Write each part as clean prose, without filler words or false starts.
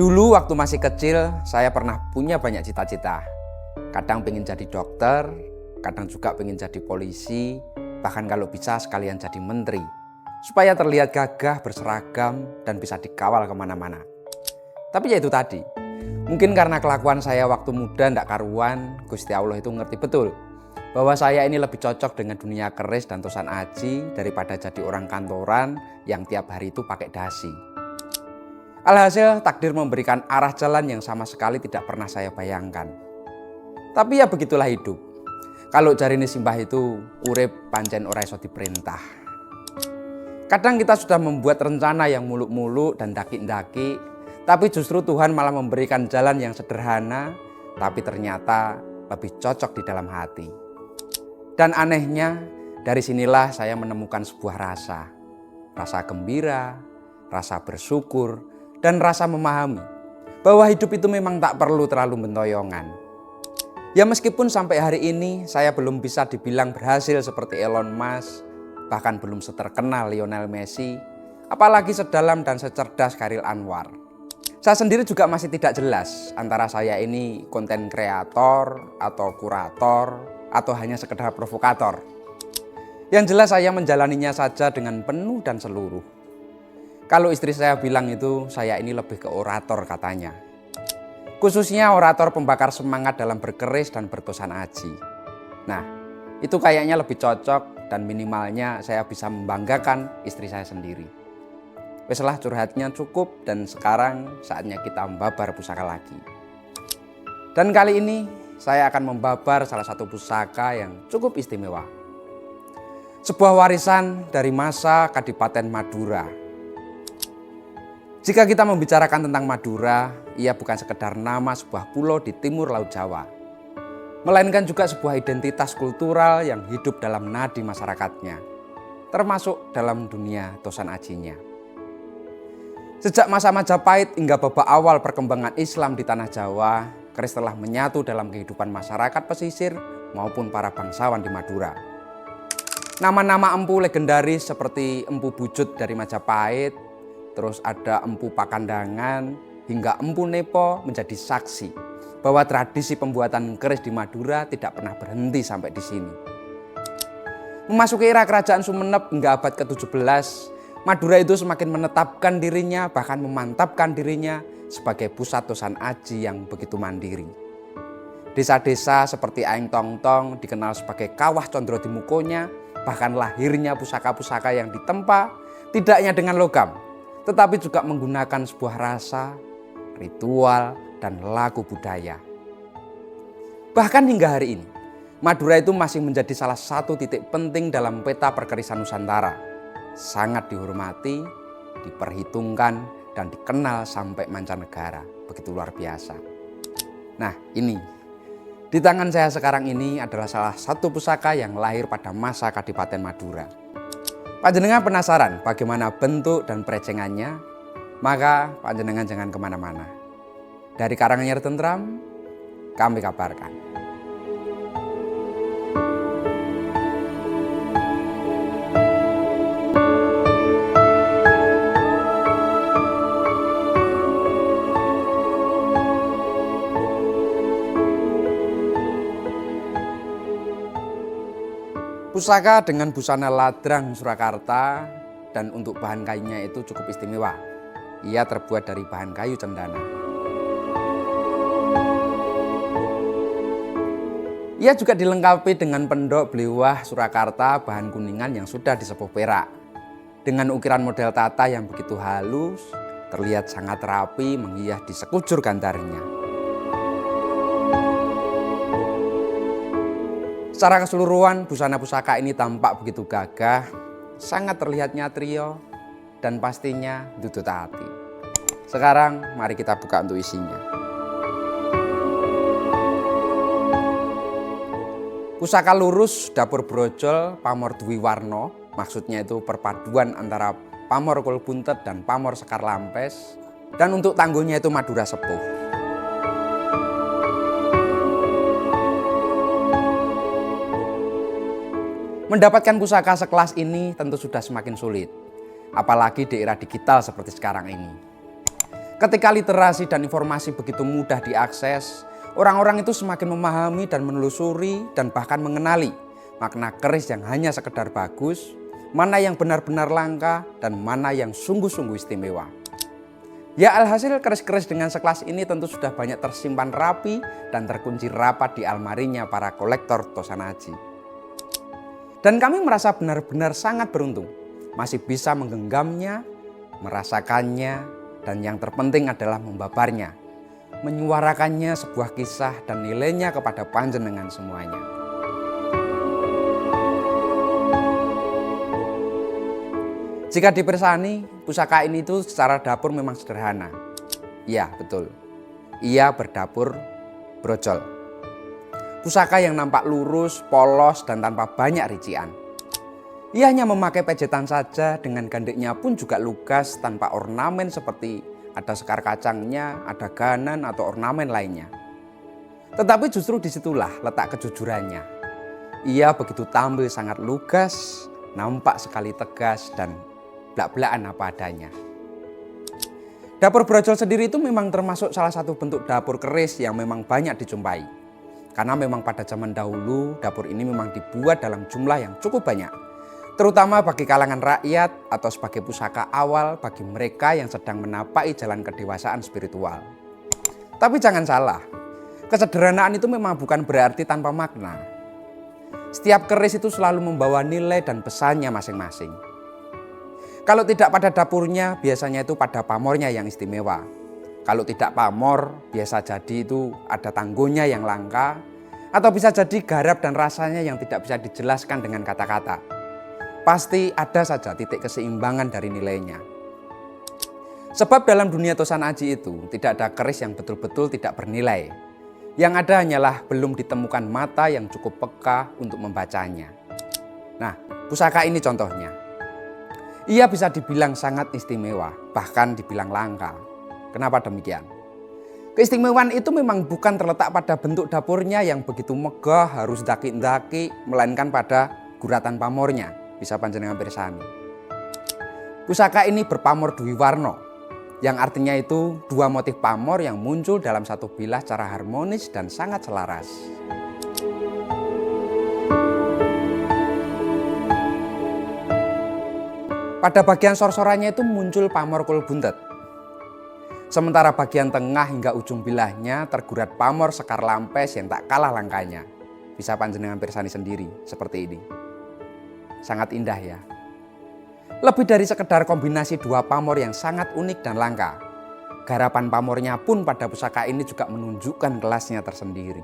Dulu waktu masih kecil, saya pernah punya banyak cita-cita. Kadang pengen jadi dokter, kadang juga pengen jadi polisi, bahkan kalau bisa sekalian jadi menteri. Supaya terlihat gagah, berseragam, dan bisa dikawal kemana-mana. Tapi ya itu tadi, mungkin karena kelakuan saya waktu muda ndak karuan, Gusti Allah itu ngerti betul bahwa saya ini lebih cocok dengan dunia keris dan tosan aji daripada jadi orang kantoran yang tiap hari itu pakai dasi. Alhasil takdir memberikan arah jalan yang sama sekali tidak pernah saya bayangkan. Tapi ya begitulah hidup. Kalau jarine simbah itu urip pancen ora iso diperintah. Kadang kita sudah membuat rencana yang muluk-muluk dan daki-daki, tapi justru Tuhan malah memberikan jalan yang sederhana, tapi ternyata lebih cocok di dalam hati. Dan anehnya, dari sinilah saya menemukan sebuah rasa. Rasa gembira, rasa bersyukur, dan rasa memahami bahwa hidup itu memang tak perlu terlalu bentoyongan. Ya meskipun sampai hari ini saya belum bisa dibilang berhasil seperti Elon Musk, bahkan belum seterkenal Lionel Messi, apalagi sedalam dan secerdas Chairil Anwar. Saya sendiri juga masih tidak jelas antara saya ini konten kreator atau kurator atau hanya sekedar provokator. Yang jelas saya menjalaninya saja dengan penuh dan seluruh. Kalau istri saya bilang itu saya ini lebih ke orator katanya. Khususnya orator pembakar semangat dalam berkeris dan bertosan aji. Nah, itu kayaknya lebih cocok dan minimalnya saya bisa membanggakan istri saya sendiri. Weslah curhatnya cukup dan sekarang saatnya kita membabar pusaka lagi. Dan kali ini saya akan membabar salah satu pusaka yang cukup istimewa. Sebuah warisan dari masa Kadipaten Madura. Jika kita membicarakan tentang Madura, ia bukan sekedar nama sebuah pulau di timur Laut Jawa, melainkan juga sebuah identitas kultural yang hidup dalam nadi masyarakatnya, termasuk dalam dunia tosan ajinya. Sejak masa Majapahit hingga babak awal perkembangan Islam di tanah Jawa, keris telah menyatu dalam kehidupan masyarakat pesisir maupun para bangsawan di Madura. Nama-nama empu legendaris seperti Empu Bujut dari Majapahit, terus ada Empu Pakandangan, hingga Empu Nepo menjadi saksi bahwa tradisi pembuatan keris di Madura tidak pernah berhenti sampai di sini. Memasuki era kerajaan Sumenep hingga abad ke-17, Madura itu semakin menetapkan dirinya, bahkan memantapkan dirinya sebagai pusat tosan aji yang begitu mandiri. Desa-desa seperti Aeng Tong Tong dikenal sebagai kawah condro di mukonya, bahkan lahirnya pusaka-pusaka yang ditempa tidak hanya dengan logam, tetapi juga menggunakan sebuah rasa, ritual, dan laku budaya. Bahkan hingga hari ini, Madura itu masih menjadi salah satu titik penting dalam peta perkerisan Nusantara. Sangat dihormati, diperhitungkan, dan dikenal sampai mancanegara. Begitu luar biasa. Nah ini, di tangan saya sekarang ini adalah salah satu pusaka yang lahir pada masa Kadipaten Madura. Panjenengan penasaran bagaimana bentuk dan perecengannya? Maka panjenengan jangan kemana-mana. Dari Karanganyar Tentram, kami kabarkan. Pusaka dengan busana ladrang Surakarta dan untuk bahan kayunya itu cukup istimewa. Ia terbuat dari bahan kayu cendana. Ia juga dilengkapi dengan pendok Blewah Surakarta bahan kuningan yang sudah disepuh perak. Dengan ukiran model tata yang begitu halus, terlihat sangat rapi menghias di sekujur gantarnya. Secara keseluruhan, busana pusaka ini tampak begitu gagah, sangat terlihat nyatrio, dan pastinya dudut hati. Sekarang mari kita buka untuk isinya. Pusaka lurus dapur brojol pamor dwi warno, maksudnya itu perpaduan antara pamor kulbuntet dan pamor sekar lampes, dan untuk tangguhnya itu Madura sepuh. Mendapatkan pusaka sekelas ini tentu sudah semakin sulit, apalagi di era digital seperti sekarang ini. Ketika literasi dan informasi begitu mudah diakses, orang-orang itu semakin memahami dan menelusuri dan bahkan mengenali makna keris yang hanya sekedar bagus, mana yang benar-benar langka, dan mana yang sungguh-sungguh istimewa. Ya, alhasil keris-keris dengan sekelas ini tentu sudah banyak tersimpan rapi dan terkunci rapat di almarinya para kolektor Tosanaji. Dan kami merasa benar-benar sangat beruntung masih bisa menggenggamnya, merasakannya, dan yang terpenting adalah membabarnya, menyuarakannya sebuah kisah dan nilainya kepada panjenengan semuanya. Jika dipersani, pusaka ini itu secara dapur memang sederhana. Iya, betul. Ia berdapur brojol. Pusaka yang nampak lurus, polos, dan tanpa banyak rician. Ia hanya memakai pejetan saja, dengan gandiknya pun juga lugas tanpa ornamen seperti ada sekar kacangnya, ada ganan atau ornamen lainnya. Tetapi justru disitulah letak kejujurannya. Ia begitu tampil sangat lugas, nampak sekali tegas dan blak-blakan apa adanya. Dapur brojol sendiri itu memang termasuk salah satu bentuk dapur keris yang memang banyak dijumpai. Karena memang pada zaman dahulu dapur ini memang dibuat dalam jumlah yang cukup banyak. Terutama bagi kalangan rakyat atau sebagai pusaka awal bagi mereka yang sedang menapai jalan kedewasaan spiritual. Tapi jangan salah, kesederhanaan itu memang bukan berarti tanpa makna. Setiap keris itu selalu membawa nilai dan pesannya masing-masing. Kalau tidak pada dapurnya, biasanya itu pada pamornya yang istimewa. Kalau tidak pamor, biasa jadi itu ada tanggonya yang langka, atau bisa jadi garap dan rasanya yang tidak bisa dijelaskan dengan kata-kata. Pasti ada saja titik keseimbangan dari nilainya. Sebab dalam dunia Tosanaji itu tidak ada keris yang betul-betul tidak bernilai. Yang ada hanyalah belum ditemukan mata yang cukup peka untuk membacanya. Nah, pusaka ini contohnya. Ia bisa dibilang sangat istimewa, bahkan dibilang langka. Kenapa demikian? Keistimewaan itu memang bukan terletak pada bentuk dapurnya yang begitu megah, harus daki-daki, melainkan pada guratan pamornya. Bisa panjenengan pirsani. Pusaka ini berpamor dwi warna, yang artinya itu dua motif pamor yang muncul dalam satu bilah secara harmonis dan sangat selaras. Pada bagian sorsorannya itu muncul pamor kul buntet. Sementara bagian tengah hingga ujung bilahnya tergurat pamor sekar lampes yang tak kalah langkanya. Bisa panjenengan pirsani sendiri seperti ini. Sangat indah ya. Lebih dari sekedar kombinasi dua pamor yang sangat unik dan langka. Garapan pamornya pun pada pusaka ini juga menunjukkan kelasnya tersendiri.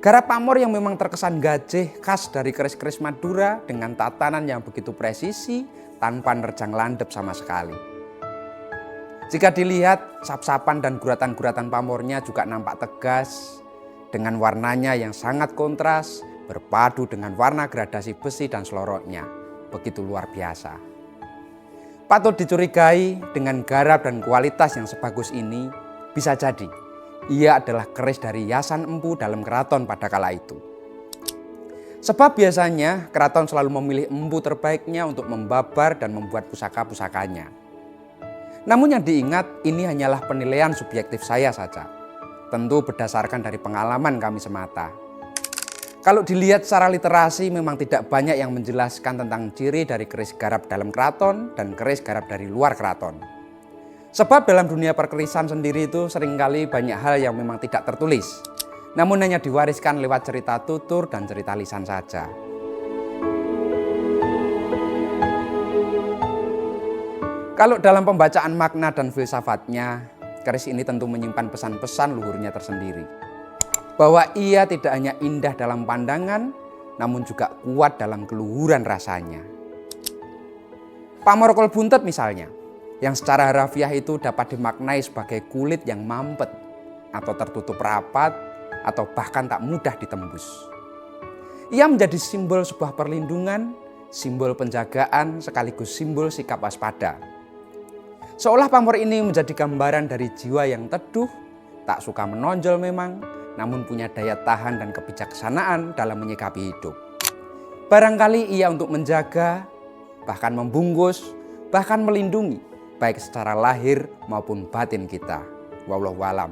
Garap pamor yang memang terkesan gajih khas dari keris-keris Madura dengan tatanan yang begitu presisi tanpa nerjang landep sama sekali. Jika dilihat, sap-sapan dan guratan-guratan pamornya juga nampak tegas dengan warnanya yang sangat kontras berpadu dengan warna gradasi besi dan selorotnya. Begitu luar biasa. Patut dicurigai dengan garap dan kualitas yang sebagus ini, bisa jadi ia adalah keris dari Yasan Empu dalam keraton pada kala itu. Sebab biasanya keraton selalu memilih empu terbaiknya untuk membabar dan membuat pusaka-pusakanya. Namun yang diingat ini hanyalah penilaian subjektif saya saja. Tentu berdasarkan dari pengalaman kami semata. Kalau dilihat secara literasi memang tidak banyak yang menjelaskan tentang ciri dari keris garap dalam keraton dan keris garap dari luar keraton. Sebab dalam dunia perkerisan sendiri itu seringkali banyak hal yang memang tidak tertulis. Namun hanya diwariskan lewat cerita tutur dan cerita lisan saja. Kalau dalam pembacaan makna dan filsafatnya, keris ini tentu menyimpan pesan-pesan luhurnya tersendiri. Bahwa ia tidak hanya indah dalam pandangan, namun juga kuat dalam keluhuran rasanya. Pamor kul buntet misalnya, yang secara harafiah itu dapat dimaknai sebagai kulit yang mampet, atau tertutup rapat, atau bahkan tak mudah ditembus. Ia menjadi simbol sebuah perlindungan, simbol penjagaan, sekaligus simbol sikap waspada. Seolah pamor ini menjadi gambaran dari jiwa yang teduh, tak suka menonjol memang, namun punya daya tahan dan kebijaksanaan dalam menyikapi hidup. Barangkali ia untuk menjaga, bahkan membungkus, bahkan melindungi, baik secara lahir maupun batin kita. Wallahu a'lam.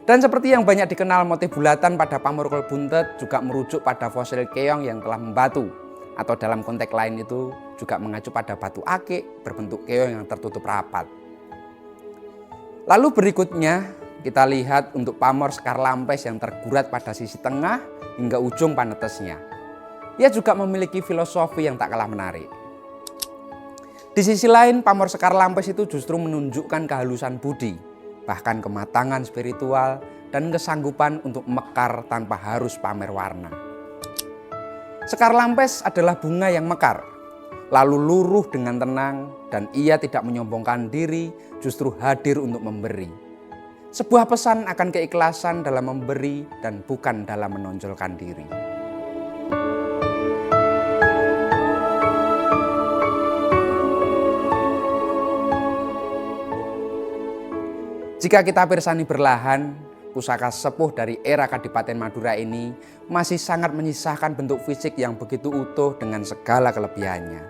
Dan seperti yang banyak dikenal, motif bulatan pada pamorkul buntet juga merujuk pada fosil keong yang telah membatu, atau dalam konteks lain itu juga mengacu pada batu akik berbentuk keong yang tertutup rapat. Lalu berikutnya kita lihat untuk pamor sekar lampes yang tergurat pada sisi tengah hingga ujung panetesnya. Ia juga memiliki filosofi yang tak kalah menarik. Di sisi lain, pamor sekar lampes itu justru menunjukkan kehalusan budi, bahkan kematangan spiritual dan kesanggupan untuk mekar tanpa harus pamer warna. Sekar lampes adalah bunga yang mekar, lalu luruh dengan tenang, dan ia tidak menyombongkan diri, justru hadir untuk memberi. Sebuah pesan akan keikhlasan dalam memberi dan bukan dalam menonjolkan diri. Jika kita pirsani berlahan, pusaka sepuh dari era Kadipaten Madura ini masih sangat menyisakan bentuk fisik yang begitu utuh dengan segala kelebihannya.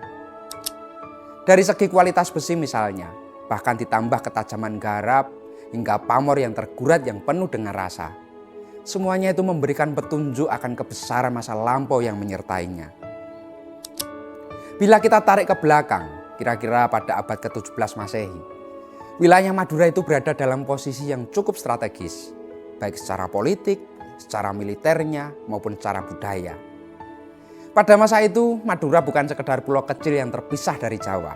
Dari segi kualitas besi misalnya, bahkan ditambah ketajaman garap hingga pamor yang tergurat yang penuh dengan rasa. Semuanya itu memberikan petunjuk akan kebesaran masa lampau yang menyertainya. Bila kita tarik ke belakang, kira-kira pada abad ke-17 Masehi, wilayah Madura itu berada dalam posisi yang cukup strategis, baik secara politik, secara militernya, maupun secara budaya. Pada masa itu, Madura bukan sekedar pulau kecil yang terpisah dari Jawa,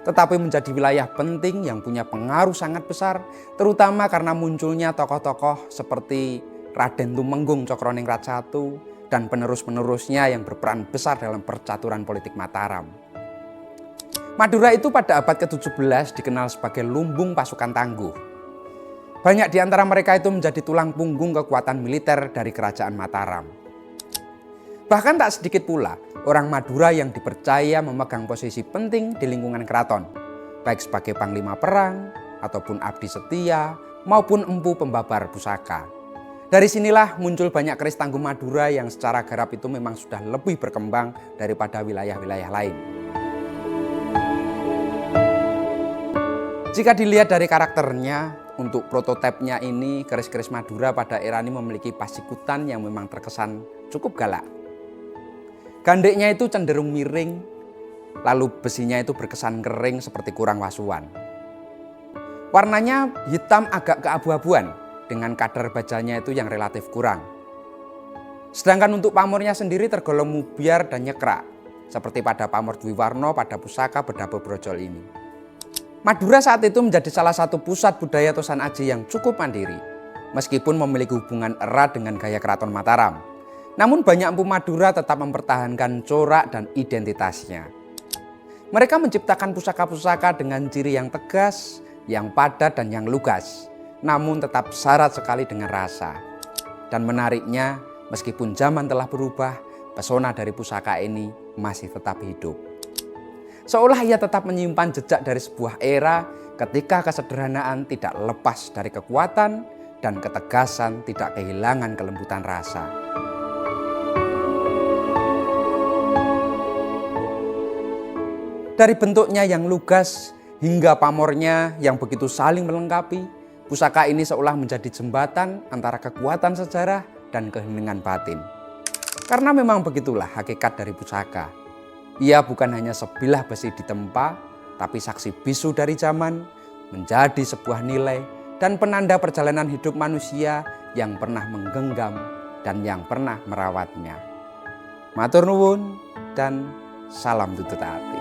tetapi menjadi wilayah penting yang punya pengaruh sangat besar, terutama karena munculnya tokoh-tokoh seperti Raden Tumenggung Cokroningrat I dan penerus-penerusnya yang berperan besar dalam percaturan politik Mataram. Madura itu pada abad ke-17 dikenal sebagai lumbung pasukan tangguh. Banyak di antara mereka itu menjadi tulang punggung kekuatan militer dari kerajaan Mataram. Bahkan tak sedikit pula orang Madura yang dipercaya memegang posisi penting di lingkungan keraton, baik sebagai panglima perang, ataupun abdi setia, maupun empu pembabar pusaka. Dari sinilah muncul banyak keris tangguh Madura yang secara garap itu memang sudah lebih berkembang daripada wilayah-wilayah lain. Jika dilihat dari karakternya, untuk prototipenya ini keris-keris Madura pada era ini memiliki pasikutan yang memang terkesan cukup galak. Gandeknya itu cenderung miring, lalu besinya itu berkesan kering seperti kurang wasuan. Warnanya hitam agak keabu-abuan dengan kadar bajanya itu yang relatif kurang. Sedangkan untuk pamornya sendiri tergolong mubiar dan nyekrak, seperti pada pamor Dwiwarno pada pusaka berdabel brojol ini. Madura saat itu menjadi salah satu pusat budaya Tosan Aji yang cukup mandiri, meskipun memiliki hubungan erat dengan gaya keraton Mataram. Namun banyak empu Madura tetap mempertahankan corak dan identitasnya. Mereka menciptakan pusaka-pusaka dengan ciri yang tegas, yang padat dan yang lugas, namun tetap syarat sekali dengan rasa. Dan menariknya, meskipun zaman telah berubah, pesona dari pusaka ini masih tetap hidup. Seolah ia tetap menyimpan jejak dari sebuah era ketika kesederhanaan tidak lepas dari kekuatan dan ketegasan tidak kehilangan kelembutan rasa. Dari bentuknya yang lugas hingga pamornya yang begitu saling melengkapi, pusaka ini seolah menjadi jembatan antara kekuatan sejarah dan keheningan batin. Karena memang begitulah hakikat dari pusaka. Ia bukan hanya sebilah besi ditempa, tapi saksi bisu dari zaman, menjadi sebuah nilai dan penanda perjalanan hidup manusia yang pernah menggenggam dan yang pernah merawatnya. Matur nuwun dan salam tutut ati.